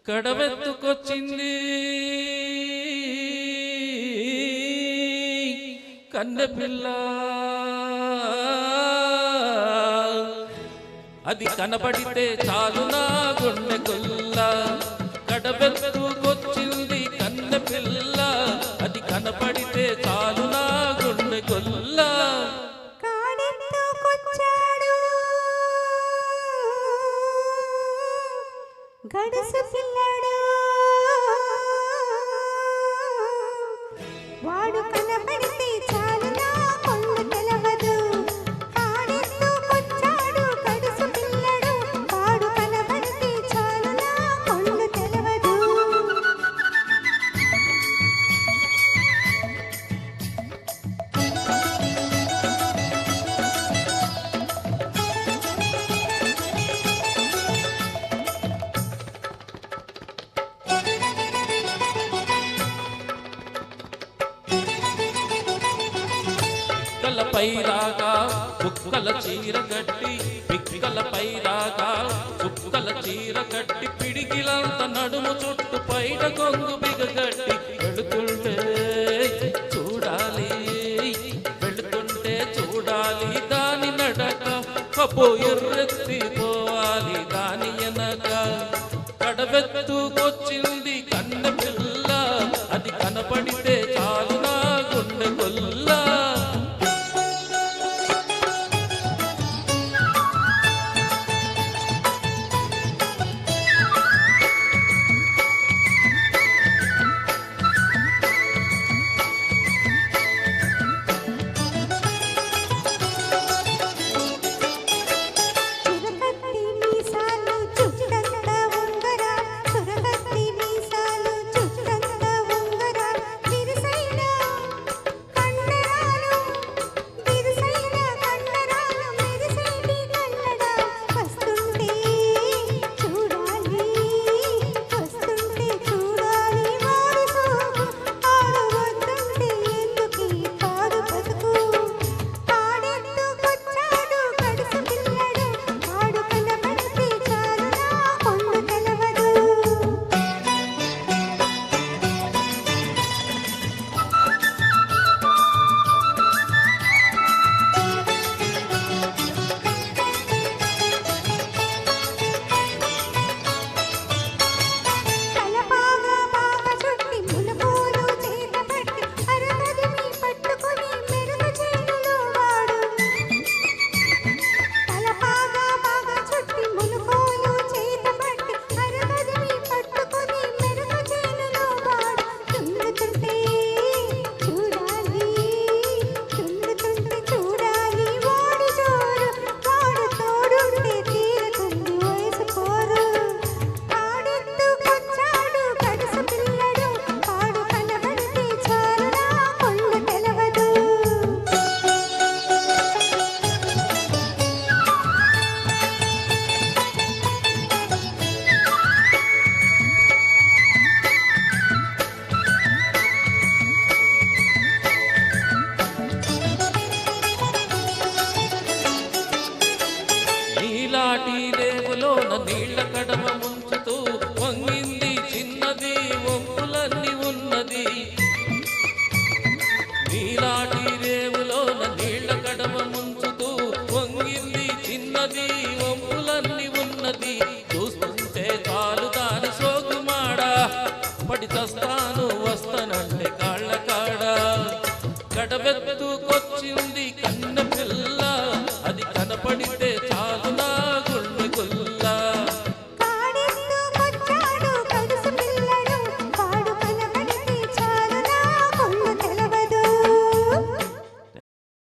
కడవెత్తుకొచ్చింది కన్నెపిల్ల, అది కనబడితే చాలు నా గుండె కొల్ల. కడవెత్తుకొచ్చింది కన్నెపిల్ల, అది కనబడితే చాలు నా గుండె కొల్ల. గడుసు పిల్లడు వాడు కనబడితే చాలు నా కొంగు తెలవదు. ఆడెత్తుకొచ్చాడు గడుసు పిల్లడు, వాడు కనబడితే చాలు నా కొంగు తెలవదు. పైరాగా కుక్కల చీర కట్టి, పిక్కల పైరాగా కుక్కల చీర కట్టి, పిడికిలంత నడుము చుట్టూ పైట కొంగు బిగగట్టి, వెళుతుంటే చూడాలి వెళుతుంటే చూడాలి దాని నడక, కప్పు ఎర్రెత్తిపోవాలి దాని ఎనక. కడవెత్తుకొచ్చింది కన్నెపిల్ల, అది కనపడితే చాలు నా గుండె కొల్ల. రేవులోన నీళ్ల కడమ ముంచుతూ వంగింది చిన్నది, వంపులన్నీ ఉన్నది. నీలాటి రేవులోన నీళ్ల కడమ ముంచుతూ వంగింది చిన్నది, వంపులన్నీ ఉన్నది. చూస్తుంటే చాలు దాని సోకుమాడా, పడి చస్తాను వస్తానంటే కాళ్ళ కాడ. కడవెత్తు